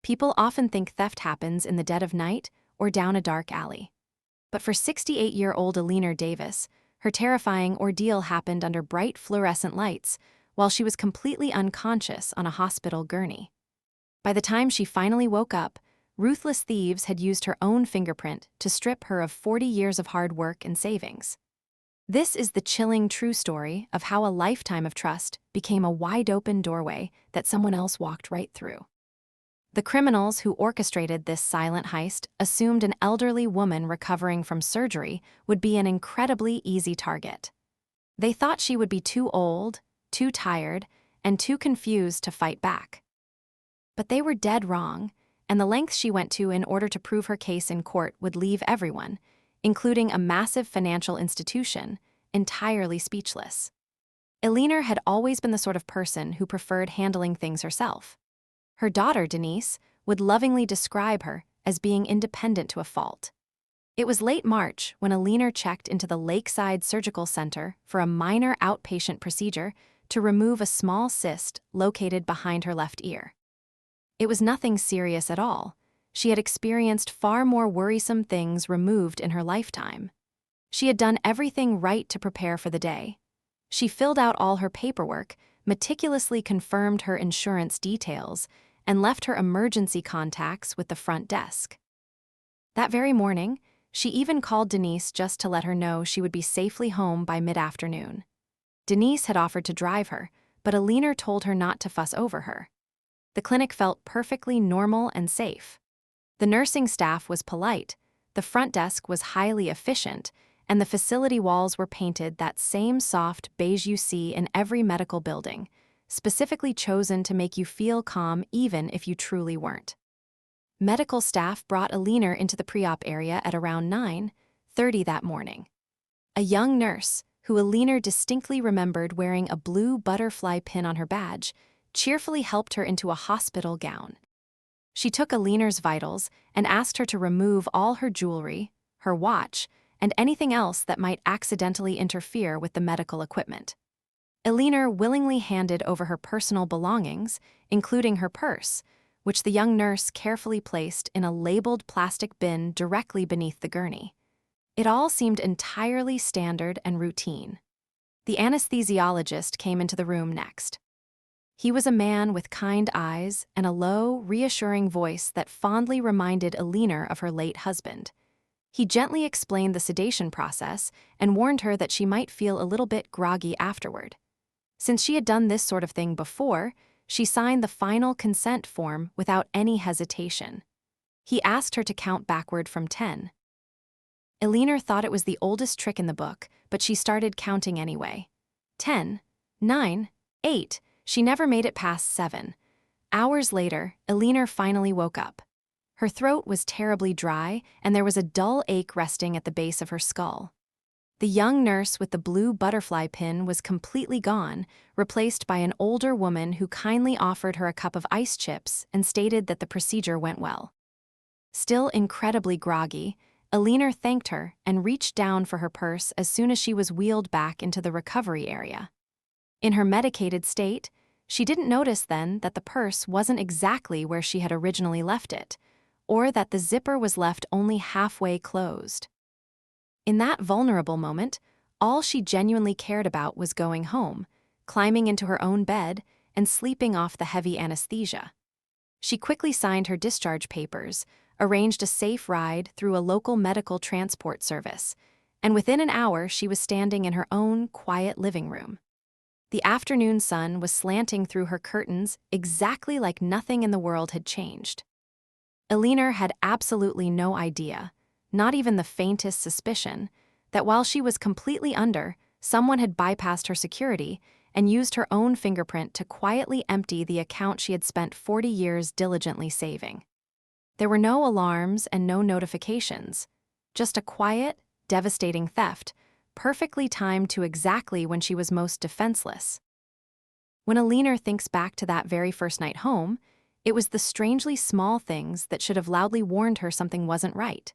People often think theft happens in the dead of night or down a dark alley. But for 68-year-old Eleanor Davis, her terrifying ordeal happened under bright fluorescent lights while she was completely unconscious on a hospital gurney. By the time she finally woke up, ruthless thieves had used her own fingerprint to strip her of 40 years of hard work and savings. This is the chilling true story of how a lifetime of trust became a wide-open doorway that someone else walked right through. The criminals who orchestrated this silent heist assumed an elderly woman recovering from surgery would be an incredibly easy target. They thought she would be too old, too tired, and too confused to fight back. But they were dead wrong, and the lengths she went to in order to prove her case in court would leave everyone, including a massive financial institution, entirely speechless. Eleanor had always been the sort of person who preferred handling things herself. Her daughter, Denise, would lovingly describe her as being independent to a fault. It was late March when Eleanor checked into the Lakeside Surgical Center for a minor outpatient procedure to remove a small cyst located behind her left ear. It was nothing serious at all. She had experienced far more worrisome things removed in her lifetime. She had done everything right to prepare for the day. She filled out all her paperwork, meticulously confirmed her insurance details, and left her emergency contacts with the front desk. That very morning, she even called Denise just to let her know she would be safely home by mid-afternoon. Denise had offered to drive her, but Eleanor told her not to fuss over her. The clinic felt perfectly normal and safe. The nursing staff was polite, the front desk was highly efficient, and the facility walls were painted that same soft beige you see in every medical building, specifically chosen to make you feel calm even if you truly weren't. Medical staff brought Eleanor into the pre-op area at around 9:30 that morning. A young nurse, who Eleanor distinctly remembered wearing a blue butterfly pin on her badge, cheerfully helped her into a hospital gown. She took Eleanor's vitals and asked her to remove all her jewelry, her watch, and anything else that might accidentally interfere with the medical equipment. Eleanor willingly handed over her personal belongings, including her purse, which the young nurse carefully placed in a labeled plastic bin directly beneath the gurney. It all seemed entirely standard and routine. The anesthesiologist came into the room next. He was a man with kind eyes and a low, reassuring voice that fondly reminded Eleanor of her late husband. He gently explained the sedation process and warned her that she might feel a little bit groggy afterward. Since she had done this sort of thing before, she signed the final consent form without any hesitation. He asked her to count backward from 10. Eleanor thought it was the oldest trick in the book, but she started counting anyway. 10, 9, 8. She never made it past 7. Hours later, Eleanor finally woke up. Her throat was terribly dry, and there was a dull ache resting at the base of her skull. The young nurse with the blue butterfly pin was completely gone, replaced by an older woman who kindly offered her a cup of ice chips and stated that the procedure went well. Still incredibly groggy, Eleanor thanked her and reached down for her purse as soon as she was wheeled back into the recovery area. In her medicated state, she didn't notice then that the purse wasn't exactly where she had originally left it, or that the zipper was left only halfway closed. In that vulnerable moment, all she genuinely cared about was going home, climbing into her own bed, and sleeping off the heavy anesthesia. She quickly signed her discharge papers, arranged a safe ride through a local medical transport service, and within an hour she was standing in her own quiet living room. The afternoon sun was slanting through her curtains exactly like nothing in the world had changed. Eleanor had absolutely no idea, not even the faintest suspicion, that while she was completely under, someone had bypassed her security and used her own fingerprint to quietly empty the account she had spent 40 years diligently saving. There were no alarms and no notifications, just a quiet, devastating theft, perfectly timed to exactly when she was most defenseless. When Eleanor thinks back to that very first night home, it was the strangely small things that should have loudly warned her something wasn't right.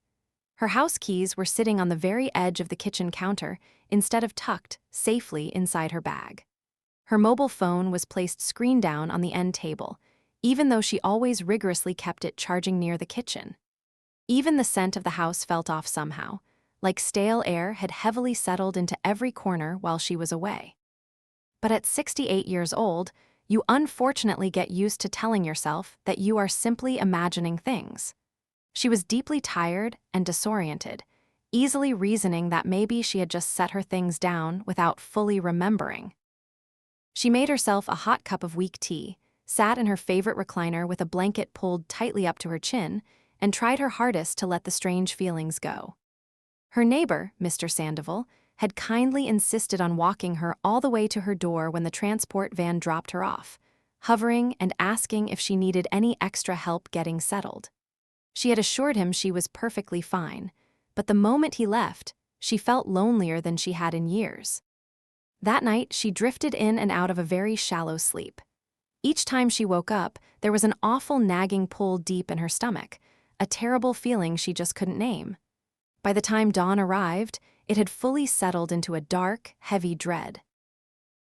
Her house keys were sitting on the very edge of the kitchen counter instead of tucked safely inside her bag. Her mobile phone was placed screen down on the end table, even though she always rigorously kept it charging near the kitchen. Even the scent of the house felt off somehow, like stale air had heavily settled into every corner while she was away. But at 68 years old, you unfortunately get used to telling yourself that you are simply imagining things. She was deeply tired and disoriented, easily reasoning that maybe she had just set her things down without fully remembering. She made herself a hot cup of weak tea, sat in her favorite recliner with a blanket pulled tightly up to her chin, and tried her hardest to let the strange feelings go. Her neighbor, Mr. Sandoval, had kindly insisted on walking her all the way to her door when the transport van dropped her off, hovering and asking if she needed any extra help getting settled. She had assured him she was perfectly fine, but the moment he left, she felt lonelier than she had in years. That night, she drifted in and out of a very shallow sleep. Each time she woke up, there was an awful nagging pull deep in her stomach, a terrible feeling she just couldn't name. By the time dawn arrived, it had fully settled into a dark, heavy dread.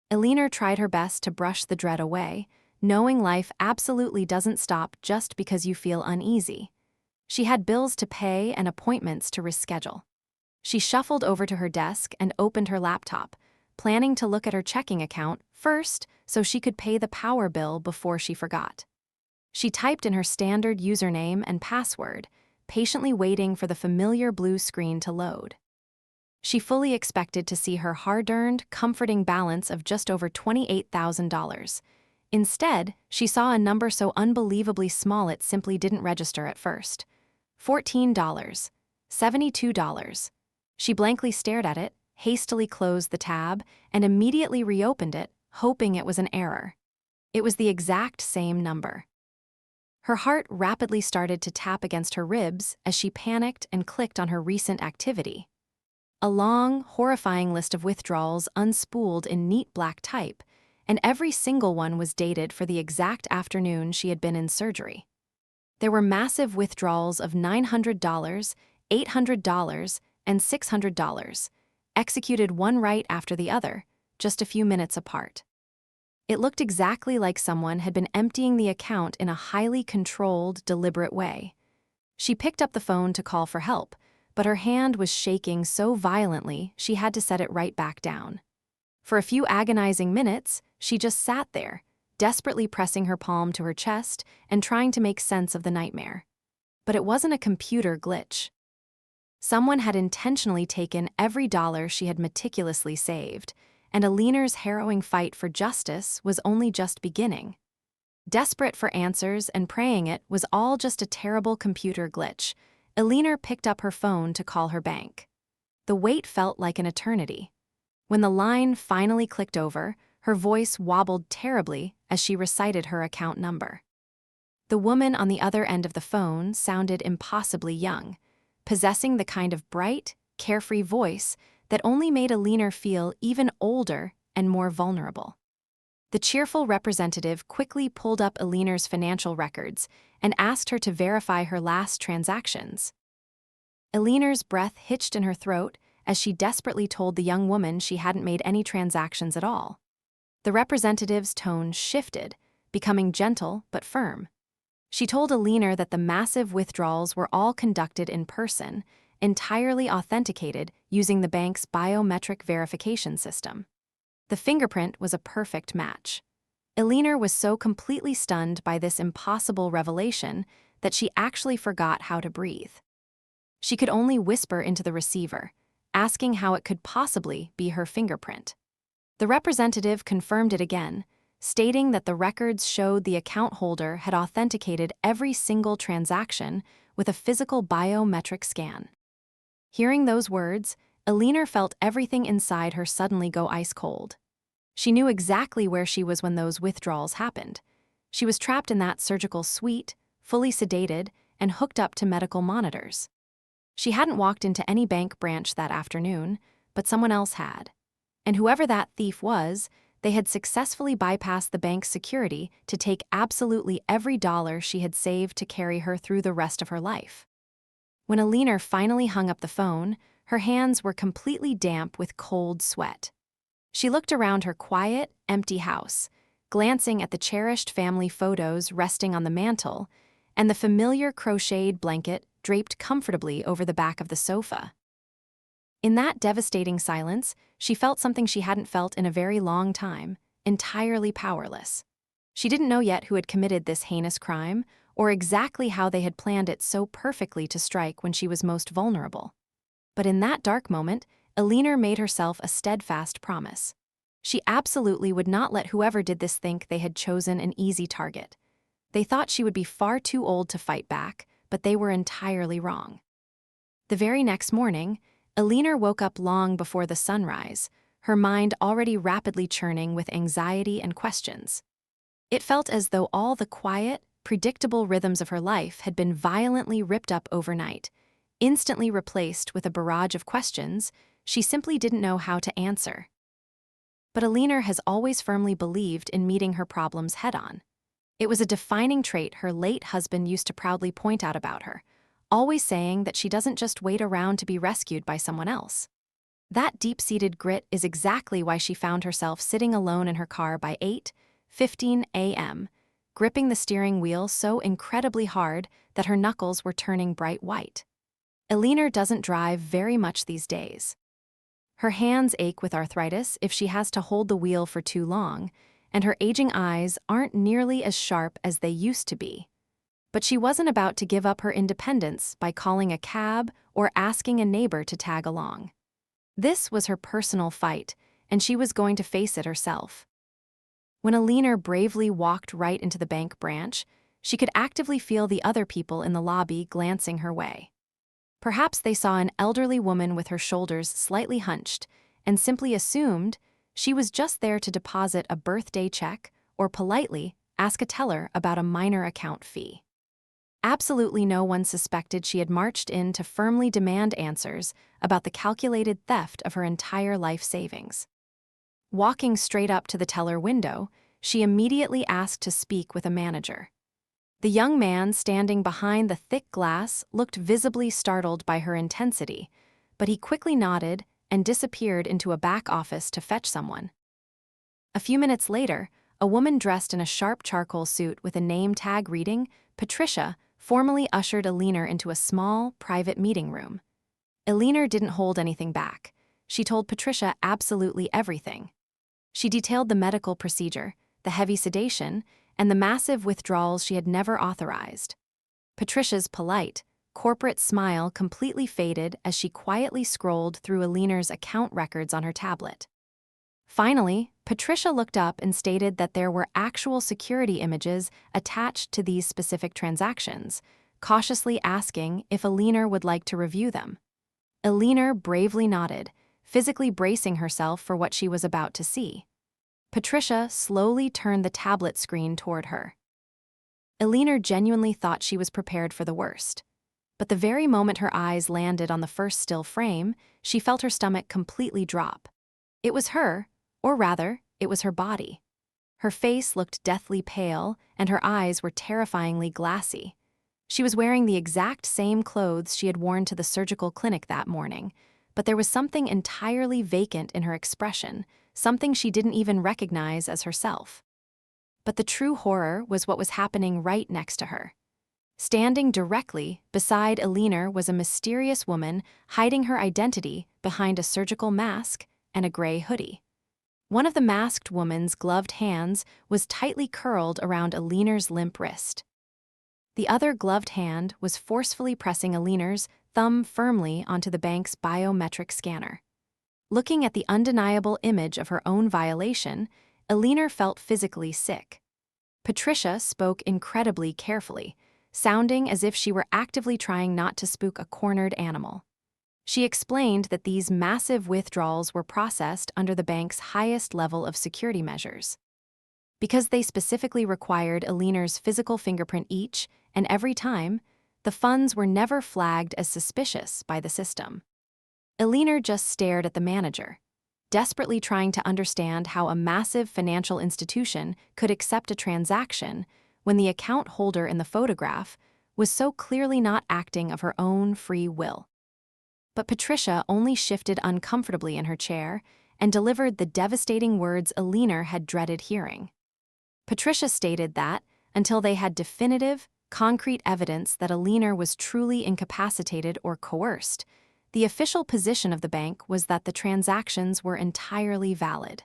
Eleanor tried her best to brush the dread away, knowing life absolutely doesn't stop just because you feel uneasy. She had bills to pay and appointments to reschedule. She shuffled over to her desk and opened her laptop, planning to look at her checking account first so she could pay the power bill before she forgot. She typed in her standard username and password, patiently waiting for the familiar blue screen to load. She fully expected to see her hard-earned, comforting balance of just over $28,000. Instead, she saw a number so unbelievably small it simply didn't register at first. $14. $72. She blankly stared at it, hastily closed the tab, and immediately reopened it, hoping it was an error. It was the exact same number. Her heart rapidly started to tap against her ribs as she panicked and clicked on her recent activity. A long, horrifying list of withdrawals unspooled in neat black type, and every single one was dated for the exact afternoon she had been in surgery. There were massive withdrawals of $900, $800, and $600, executed one right after the other, just a few minutes apart. It looked exactly like someone had been emptying the account in a highly controlled, deliberate way. She picked up the phone to call for help, but her hand was shaking so violently she had to set it right back down. For a few agonizing minutes, she just sat there, desperately pressing her palm to her chest and trying to make sense of the nightmare. But it wasn't a computer glitch. Someone had intentionally taken every dollar she had meticulously saved, and Eleanor's harrowing fight for justice was only just beginning. Desperate for answers and praying it was all just a terrible computer glitch, Eleanor picked up her phone to call her bank. The wait felt like an eternity. When the line finally clicked over, her voice wobbled terribly as she recited her account number. The woman on the other end of the phone sounded impossibly young, possessing the kind of bright, carefree voice that only made Eleanor feel even older and more vulnerable. The cheerful representative quickly pulled up Eleanor's financial records and asked her to verify her last transactions. Eleanor's breath hitched in her throat as she desperately told the young woman she hadn't made any transactions at all. The representative's tone shifted, becoming gentle but firm. She told Eleanor that the massive withdrawals were all conducted in person, entirely authenticated using the bank's biometric verification system. The fingerprint was a perfect match. Eleanor was so completely stunned by this impossible revelation that she actually forgot how to breathe. She could only whisper into the receiver, asking how it could possibly be her fingerprint. The representative confirmed it again, stating that the records showed the account holder had authenticated every single transaction with a physical biometric scan. Hearing those words, Eleanor felt everything inside her suddenly go ice cold. She knew exactly where she was when those withdrawals happened. She was trapped in that surgical suite, fully sedated, and hooked up to medical monitors. She hadn't walked into any bank branch that afternoon, but someone else had. And whoever that thief was, they had successfully bypassed the bank's security to take absolutely every dollar she had saved to carry her through the rest of her life. When Eleanor finally hung up the phone, her hands were completely damp with cold sweat. She looked around her quiet, empty house, glancing at the cherished family photos resting on the mantel and the familiar crocheted blanket draped comfortably over the back of the sofa. In that devastating silence, she felt something she hadn't felt in a very long time, entirely powerless. She didn't know yet who had committed this heinous crime, or exactly how they had planned it so perfectly to strike when she was most vulnerable. But in that dark moment, Eleanor made herself a steadfast promise. She absolutely would not let whoever did this think they had chosen an easy target. They thought she would be far too old to fight back, but they were entirely wrong. The very next morning, Eleanor woke up long before the sunrise, her mind already rapidly churning with anxiety and questions. It felt as though all the quiet, predictable rhythms of her life had been violently ripped up overnight, instantly replaced with a barrage of questions she simply didn't know how to answer. But Eleanor has always firmly believed in meeting her problems head-on. It was a defining trait her late husband used to proudly point out about her, always saying that she doesn't just wait around to be rescued by someone else. That deep-seated grit is exactly why she found herself sitting alone in her car by 8:15 a.m., gripping the steering wheel so incredibly hard that her knuckles were turning bright white. Eleanor doesn't drive very much these days. Her hands ache with arthritis if she has to hold the wheel for too long, and her aging eyes aren't nearly as sharp as they used to be. But she wasn't about to give up her independence by calling a cab or asking a neighbor to tag along. This was her personal fight, and she was going to face it herself. When Eleanor bravely walked right into the bank branch, she could actively feel the other people in the lobby glancing her way. Perhaps they saw an elderly woman with her shoulders slightly hunched and simply assumed she was just there to deposit a birthday check or politely ask a teller about a minor account fee. Absolutely no one suspected she had marched in to firmly demand answers about the calculated theft of her entire life savings. Walking straight up to the teller window, she immediately asked to speak with a manager. The young man standing behind the thick glass looked visibly startled by her intensity, but he quickly nodded and disappeared into a back office to fetch someone. A few minutes later, a woman dressed in a sharp charcoal suit with a name tag reading Patricia formally ushered Eleanor into a small, private meeting room. Eleanor didn't hold anything back. She told Patricia absolutely everything. She detailed the medical procedure, the heavy sedation, and the massive withdrawals she had never authorized. Patricia's polite, corporate smile completely faded as she quietly scrolled through Eleanor's account records on her tablet. Finally, Patricia looked up and stated that there were actual security images attached to these specific transactions, cautiously asking if Eleanor would like to review them. Eleanor bravely nodded, physically bracing herself for what she was about to see. Patricia slowly turned the tablet screen toward her. Eleanor genuinely thought she was prepared for the worst. But the very moment her eyes landed on the first still frame, she felt her stomach completely drop. It was her, or rather, it was her body. Her face looked deathly pale, and her eyes were terrifyingly glassy. She was wearing the exact same clothes she had worn to the surgical clinic that morning, but there was something entirely vacant in her expression, something she didn't even recognize as herself. But the true horror was what was happening right next to her. Standing directly beside Eleanor was a mysterious woman hiding her identity behind a surgical mask and a gray hoodie. One of the masked woman's gloved hands was tightly curled around Eleanor's limp wrist. The other gloved hand was forcefully pressing Eleanor's thumb firmly onto the bank's biometric scanner. Looking at the undeniable image of her own violation, Eleanor felt physically sick. Patricia spoke incredibly carefully, sounding as if she were actively trying not to spook a cornered animal. She explained that these massive withdrawals were processed under the bank's highest level of security measures. Because they specifically required Eleanor's physical fingerprint each and every time, the funds were never flagged as suspicious by the system. Eleanor just stared at the manager, desperately trying to understand how a massive financial institution could accept a transaction when the account holder in the photograph was so clearly not acting of her own free will. But Patricia only shifted uncomfortably in her chair and delivered the devastating words Eleanor had dreaded hearing. Patricia stated that, until they had definitive, concrete evidence that Eleanor was truly incapacitated or coerced, the official position of the bank was that the transactions were entirely valid.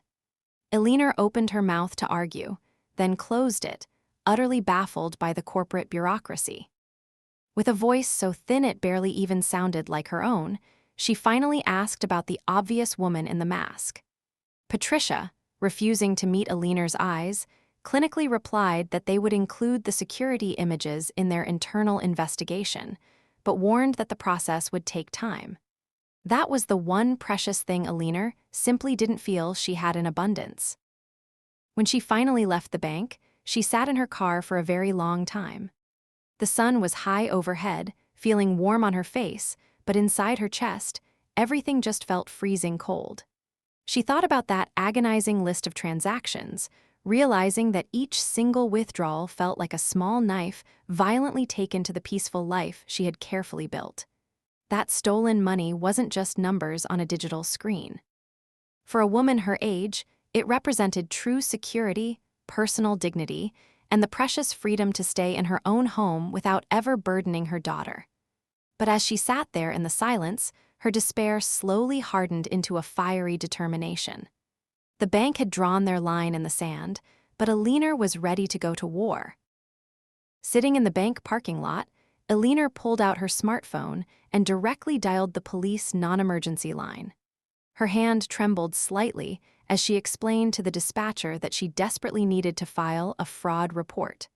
Eleanor opened her mouth to argue, then closed it, utterly baffled by the corporate bureaucracy. With a voice so thin it barely even sounded like her own, she finally asked about the obvious woman in the mask. Patricia, refusing to meet Eleanor's eyes, clinically replied that they would include the security images in their internal investigation, but warned that the process would take time. That was the one precious thing Eleanor simply didn't feel she had in abundance. When she finally left the bank, she sat in her car for a very long time. The sun was high overhead, feeling warm on her face, but inside her chest, everything just felt freezing cold. She thought about that agonizing list of transactions, realizing that each single withdrawal felt like a small knife violently taken to the peaceful life she had carefully built. That stolen money wasn't just numbers on a digital screen. For a woman her age, it represented true security, personal dignity, and the precious freedom to stay in her own home without ever burdening her daughter. But as she sat there in the silence, her despair slowly hardened into a fiery determination. The bank had drawn their line in the sand, but Eleanor was ready to go to war. Sitting in the bank parking lot, Eleanor pulled out her smartphone and directly dialed the police non-emergency line. Her hand trembled slightly as she explained to the dispatcher that she desperately needed to file a fraud report.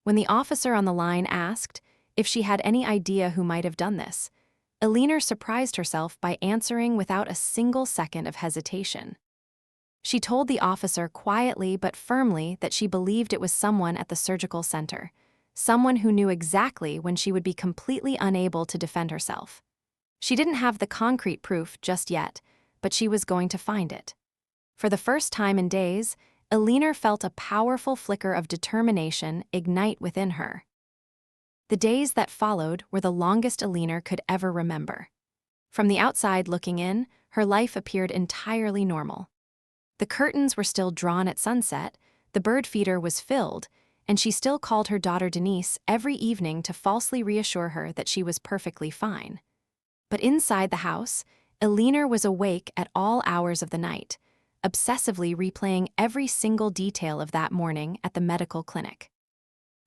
When the officer on the line asked if she had any idea who might have done this, Eleanor surprised herself by answering without a single second of hesitation. She told the officer quietly but firmly that she believed it was someone at the surgical center, someone who knew exactly when she would be completely unable to defend herself. She didn't have the concrete proof just yet, but she was going to find it. For the first time in days, Eleanor felt a powerful flicker of determination ignite within her. The days that followed were the longest Eleanor could ever remember. From the outside looking in, her life appeared entirely normal. The curtains were still drawn at sunset, the bird feeder was filled, and she still called her daughter Denise every evening to falsely reassure her that she was perfectly fine. But inside the house, Eleanor was awake at all hours of the night, obsessively replaying every single detail of that morning at the medical clinic.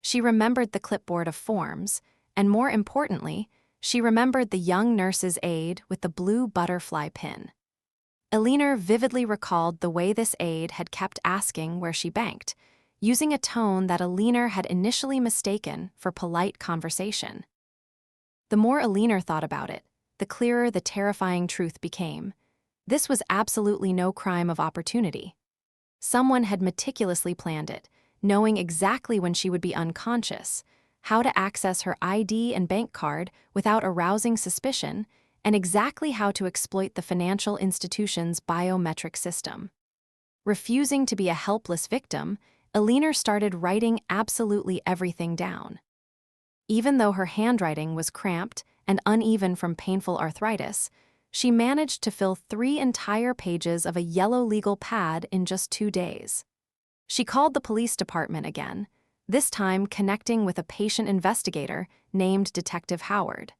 She remembered the clipboard of forms, and more importantly, she remembered the young nurse's aide with the blue butterfly pin. Eleanor vividly recalled the way this aide had kept asking where she banked, using a tone that Eleanor had initially mistaken for polite conversation. The more Eleanor thought about it, the clearer the terrifying truth became. This was absolutely no crime of opportunity. Someone had meticulously planned it, knowing exactly when she would be unconscious, how to access her ID and bank card without arousing suspicion, and exactly how to exploit the financial institution's biometric system. Refusing to be a helpless victim, Eleanor started writing absolutely everything down. Even though her handwriting was cramped and uneven from painful arthritis, she managed to fill 3 entire pages of a yellow legal pad in just 2 days. She called the police department again, this time connecting with a patient investigator named Detective Howard.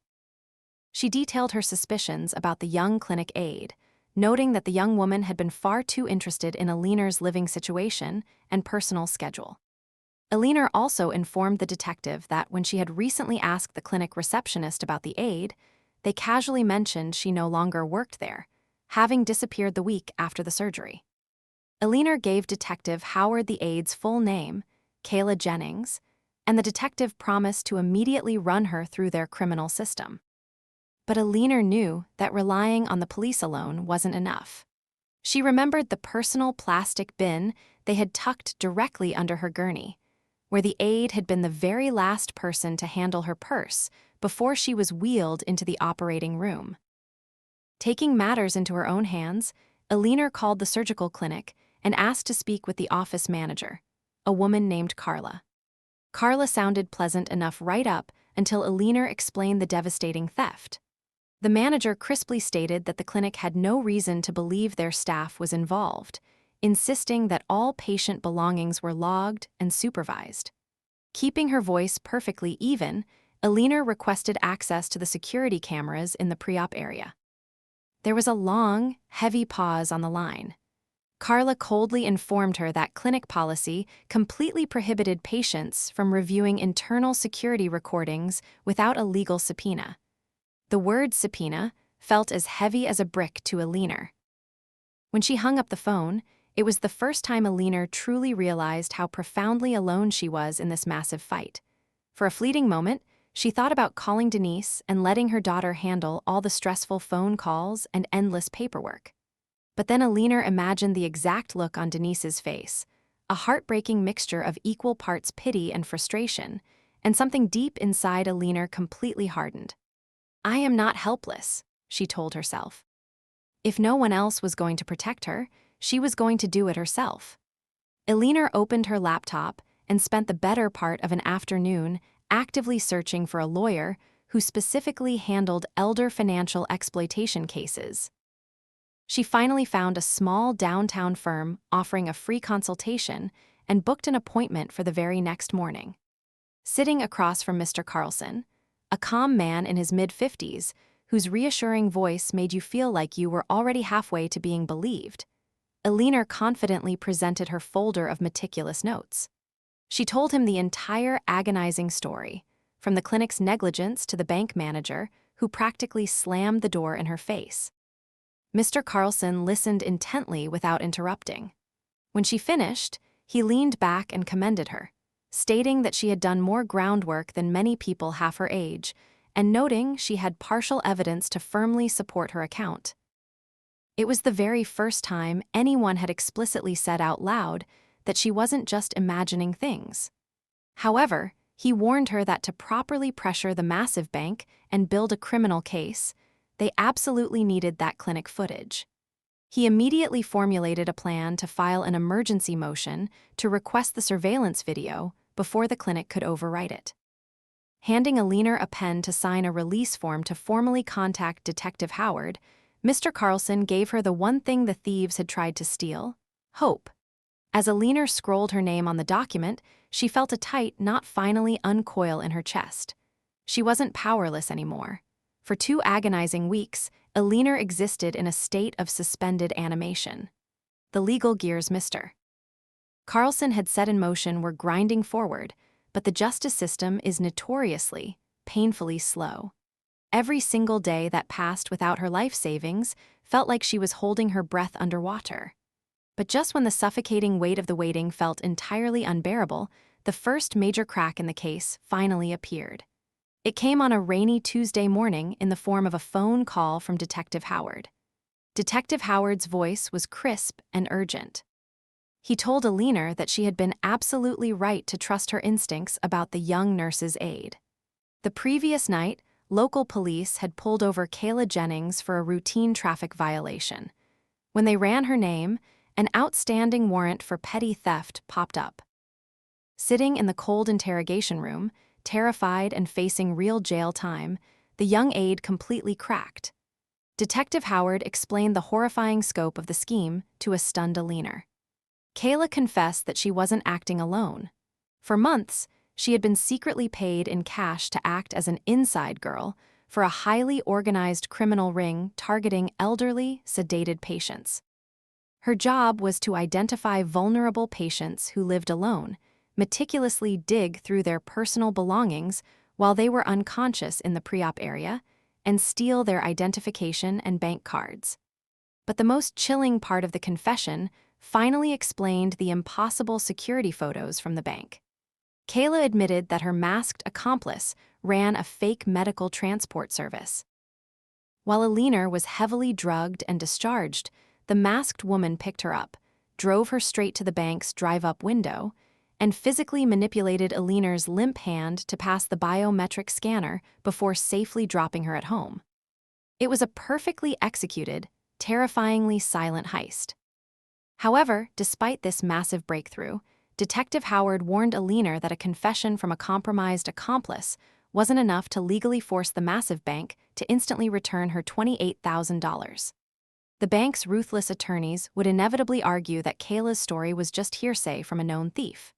She detailed her suspicions about the young clinic aide, noting that the young woman had been far too interested in Eleanor's living situation and personal schedule. Eleanor also informed the detective that when she had recently asked the clinic receptionist about the aide, they casually mentioned she no longer worked there, having disappeared the week after the surgery. Eleanor gave Detective Howard the aide's full name, Kayla Jennings, and the detective promised to immediately run her through their criminal system. But Eleanor knew that relying on the police alone wasn't enough. She remembered the personal plastic bin they had tucked directly under her gurney, where the aide had been the very last person to handle her purse before she was wheeled into the operating room. Taking matters into her own hands, Eleanor called the surgical clinic and asked to speak with the office manager, a woman named Carla. Carla sounded pleasant enough right up until Eleanor explained the devastating theft. The manager crisply stated that the clinic had no reason to believe their staff was involved, insisting that all patient belongings were logged and supervised. Keeping her voice perfectly even, Eleanor requested access to the security cameras in the pre-op area. There was a long, heavy pause on the line. Carla coldly informed her that clinic policy completely prohibited patients from reviewing internal security recordings without a legal subpoena. The word subpoena felt as heavy as a brick to Eleanor. When she hung up the phone, it was the first time Eleanor truly realized how profoundly alone she was in this massive fight. For a fleeting moment, she thought about calling Denise and letting her daughter handle all the stressful phone calls and endless paperwork. But then Eleanor imagined the exact look on Denise's face, a heartbreaking mixture of equal parts pity and frustration, and something deep inside Eleanor completely hardened. "I am not helpless," she told herself. If no one else was going to protect her, she was going to do it herself. Eleanor opened her laptop and spent the better part of an afternoon actively searching for a lawyer who specifically handled elder financial exploitation cases. She finally found a small downtown firm offering a free consultation and booked an appointment for the very next morning. Sitting across from Mr. Carlson, a calm man in his mid-50s whose reassuring voice made you feel like you were already halfway to being believed, Eleanor confidently presented her folder of meticulous notes. She told him the entire agonizing story, from the clinic's negligence to the bank manager who practically slammed the door in her face. Mr. Carlson listened intently without interrupting. When she finished, he leaned back and commended her, stating that she had done more groundwork than many people half her age, and noting she had partial evidence to firmly support her account. It was the very first time anyone had explicitly said out loud that she wasn't just imagining things. However, he warned her that to properly pressure the massive bank and build a criminal case, they absolutely needed that clinic footage. He immediately formulated a plan to file an emergency motion to request the surveillance video before the clinic could overwrite it. Handing Eleanor a pen to sign a release form to formally contact Detective Howard, Mr. Carlson gave her the one thing the thieves had tried to steal: hope. As Eleanor scrolled her name on the document, she felt a tight knot finally uncoil in her chest. She wasn't powerless anymore. For 2 agonizing weeks, Eleanor existed in a state of suspended animation. The legal gears Mr. Carlson had set in motion were grinding forward, but the justice system is notoriously, painfully slow. Every single day that passed without her life savings felt like she was holding her breath underwater. But just when the suffocating weight of the waiting felt entirely unbearable, the first major crack in the case finally appeared. It came on a rainy Tuesday morning in the form of a phone call from Detective Howard. Detective Howard's voice was crisp and urgent. He told Eleanor that she had been absolutely right to trust her instincts about the young nurse's aide. The previous night, local police had pulled over Kayla Jennings for a routine traffic violation. When they ran her name, an outstanding warrant for petty theft popped up. Sitting in the cold interrogation room, terrified and facing real jail time, the young aide completely cracked. Detective Howard explained the horrifying scope of the scheme to a stunned Eleanor. Kayla confessed that she wasn't acting alone. For months, she had been secretly paid in cash to act as an inside girl for a highly organized criminal ring targeting elderly, sedated patients. Her job was to identify vulnerable patients who lived alone, meticulously dig through their personal belongings while they were unconscious in the pre-op area, and steal their identification and bank cards. But the most chilling part of the confession finally explained the impossible security photos from the bank. Kayla admitted that her masked accomplice ran a fake medical transport service. While Eleanor was heavily drugged and discharged, the masked woman picked her up, drove her straight to the bank's drive-up window, and physically manipulated Eleanor's limp hand to pass the biometric scanner before safely dropping her at home. It was a perfectly executed, terrifyingly silent heist. However, despite this massive breakthrough, Detective Howard warned Eleanor that a confession from a compromised accomplice wasn't enough to legally force the massive bank to instantly return her $28,000. the bank's ruthless attorneys would inevitably argue that Kayla's story was just hearsay from a known thief.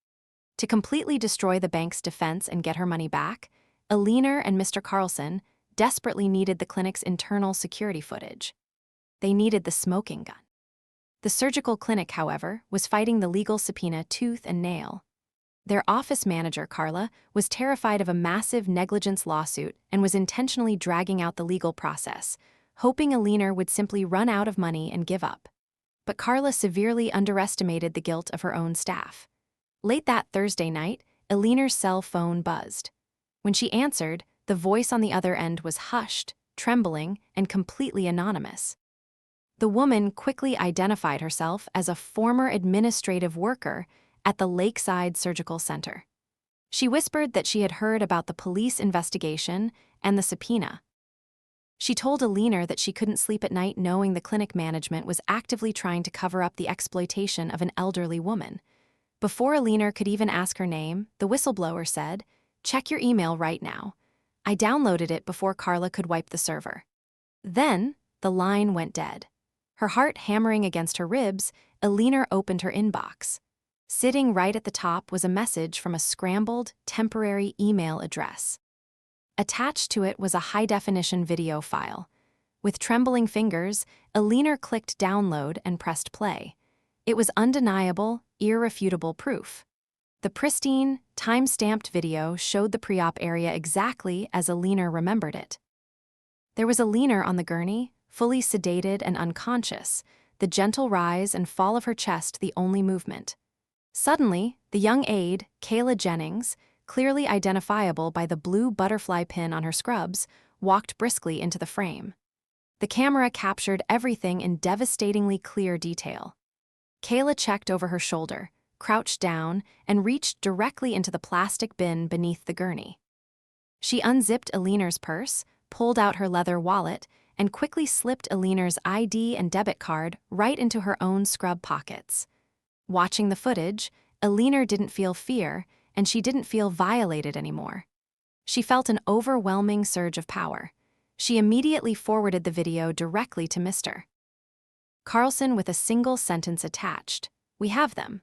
To completely destroy the bank's defense and get her money back, Eleanor and Mr. Carlson desperately needed the clinic's internal security footage. They needed the smoking gun. The surgical clinic, however, was fighting the legal subpoena tooth and nail. Their office manager, Carla, was terrified of a massive negligence lawsuit and was intentionally dragging out the legal process, hoping Eleanor would simply run out of money and give up. But Carla severely underestimated the guilt of her own staff. Late that Thursday night, Eleanor's cell phone buzzed. When she answered, the voice on the other end was hushed, trembling, and completely anonymous. The woman quickly identified herself as a former administrative worker at the Lakeside Surgical Center. She whispered that she had heard about the police investigation and the subpoena. She told Eleanor that she couldn't sleep at night knowing the clinic management was actively trying to cover up the exploitation of an elderly woman. Before Eleanor could even ask her name, the whistleblower said, "Check your email right now. I downloaded it before Carla could wipe the server." Then, the line went dead. Her heart hammering against her ribs, Eleanor opened her inbox. Sitting right at the top was a message from a scrambled, temporary email address. Attached to it was a high-definition video file. With trembling fingers, Eleanor clicked download and pressed play. It was undeniable, irrefutable proof. The pristine, time-stamped video showed the pre-op area exactly as Eleanor remembered it. There was Eleanor on the gurney, fully sedated and unconscious, the gentle rise and fall of her chest the only movement. Suddenly, the young aide, Kayla Jennings, clearly identifiable by the blue butterfly pin on her scrubs, walked briskly into the frame. The camera captured everything in devastatingly clear detail. Kayla checked over her shoulder, crouched down, and reached directly into the plastic bin beneath the gurney. She unzipped Eleanor's purse, pulled out her leather wallet, and quickly slipped Eleanor's ID and debit card right into her own scrub pockets. Watching the footage, Eleanor didn't feel fear, and she didn't feel violated anymore. She felt an overwhelming surge of power. She immediately forwarded the video directly to Mr. Carlson with a single sentence attached: "We have them."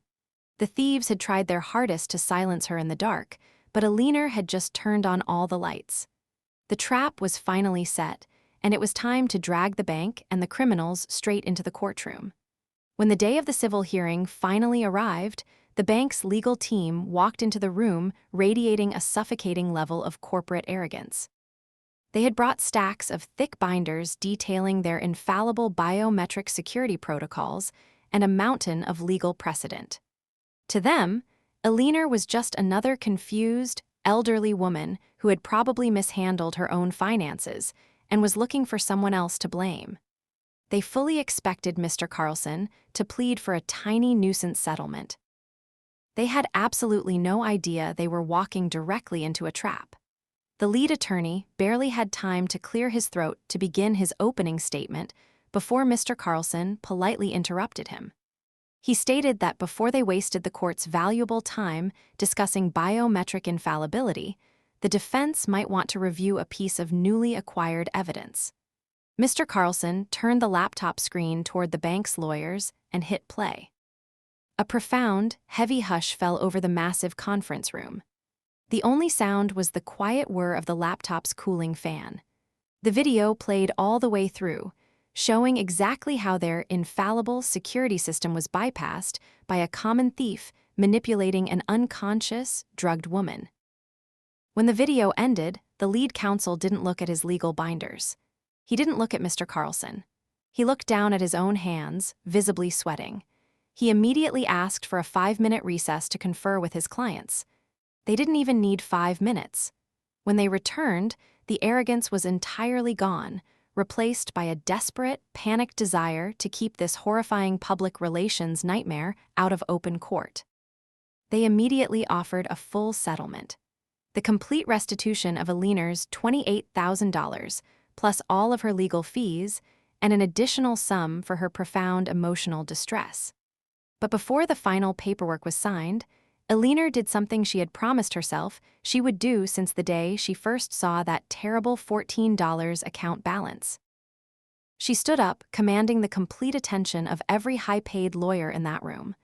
The thieves had tried their hardest to silence her in the dark, but Eleanor had just turned on all the lights. The trap was finally set, and it was time to drag the bank and the criminals straight into the courtroom. When the day of the civil hearing finally arrived, the bank's legal team walked into the room radiating a suffocating level of corporate arrogance. They had brought stacks of thick binders detailing their infallible biometric security protocols and a mountain of legal precedent. To them, Eleanor was just another confused, elderly woman who had probably mishandled her own finances and was looking for someone else to blame. They fully expected Mr. Carlson to plead for a tiny nuisance settlement. They had absolutely no idea they were walking directly into a trap. The lead attorney barely had time to clear his throat to begin his opening statement before Mr. Carlson politely interrupted him. He stated that before they wasted the court's valuable time discussing biometric infallibility, the defense might want to review a piece of newly acquired evidence. Mr. Carlson turned the laptop screen toward the bank's lawyers and hit play. A profound, heavy hush fell over the massive conference room. The only sound was the quiet whir of the laptop's cooling fan. The video played all the way through, showing exactly how their infallible security system was bypassed by a common thief manipulating an unconscious, drugged woman. When the video ended, the lead counsel didn't look at his legal binders. He didn't look at Mr. Carlson. He looked down at his own hands, visibly sweating. He immediately asked for a 5-minute recess to confer with his clients. They didn't even need 5 minutes. When they returned, the arrogance was entirely gone, replaced by a desperate, panicked desire to keep this horrifying public relations nightmare out of open court. They immediately offered a full settlement. The complete restitution of Eleanor's $28,000, plus all of her legal fees, and an additional sum for her profound emotional distress. But before the final paperwork was signed, Eleanor did something she had promised herself she would do since the day she first saw that terrible $14 account balance. She stood up, commanding the complete attention of every high-paid lawyer in that room.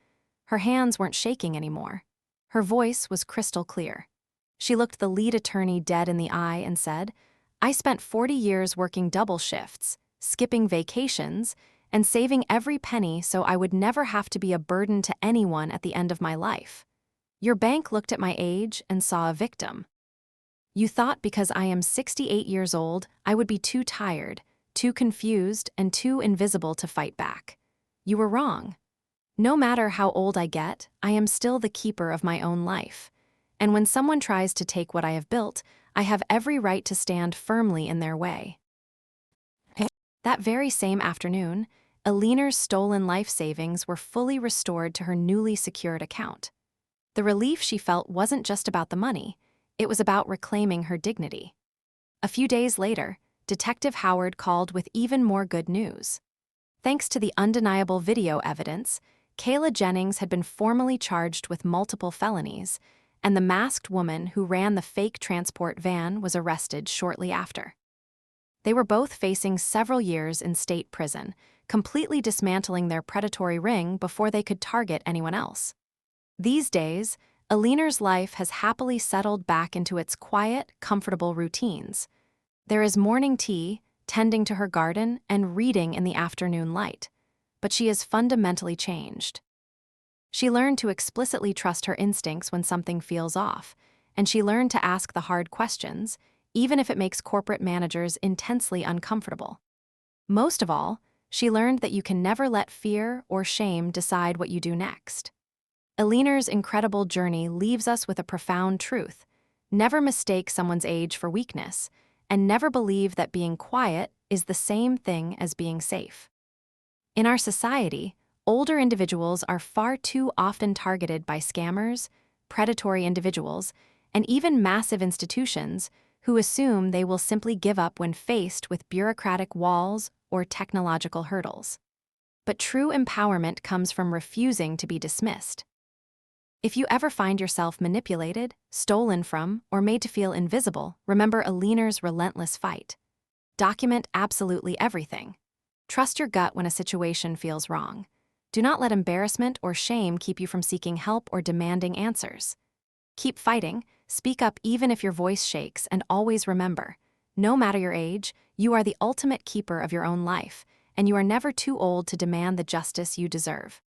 Her hands weren't shaking anymore. Her voice was crystal clear. She looked the lead attorney dead in the eye and said, "I spent 40 years working double shifts, skipping vacations, and saving every penny so I would never have to be a burden to anyone at the end of my life. Your bank looked at my age and saw a victim. You thought because I am 68 years old, I would be too tired, too confused, and too invisible to fight back. You were wrong. No matter how old I get, I am still the keeper of my own life. And when someone tries to take what I have built, I have every right to stand firmly in their way." That very same afternoon, Eleanor's stolen life savings were fully restored to her newly secured account. The relief she felt wasn't just about the money, it was about reclaiming her dignity. A few days later, Detective Howard called with even more good news. Thanks to the undeniable video evidence, Kayla Jennings had been formally charged with multiple felonies, and the masked woman who ran the fake transport van was arrested shortly after. They were both facing several years in state prison, completely dismantling their predatory ring before they could target anyone else. These days, Eleanor's life has happily settled back into its quiet, comfortable routines. There is morning tea, tending to her garden, and reading in the afternoon light. But she is fundamentally changed. She learned to explicitly trust her instincts when something feels off, and she learned to ask the hard questions, even if it makes corporate managers intensely uncomfortable. Most of all, she learned that you can never let fear or shame decide what you do next. Eleanor's incredible journey leaves us with a profound truth: never mistake someone's age for weakness, and never believe that being quiet is the same thing as being safe. In our society, older individuals are far too often targeted by scammers, predatory individuals, and even massive institutions who assume they will simply give up when faced with bureaucratic walls or technological hurdles. But true empowerment comes from refusing to be dismissed. If you ever find yourself manipulated, stolen from, or made to feel invisible, remember Eleanor's relentless fight. Document absolutely everything. Trust your gut when a situation feels wrong. Do not let embarrassment or shame keep you from seeking help or demanding answers. Keep fighting, speak up even if your voice shakes, and always remember, no matter your age, you are the ultimate keeper of your own life, and you are never too old to demand the justice you deserve.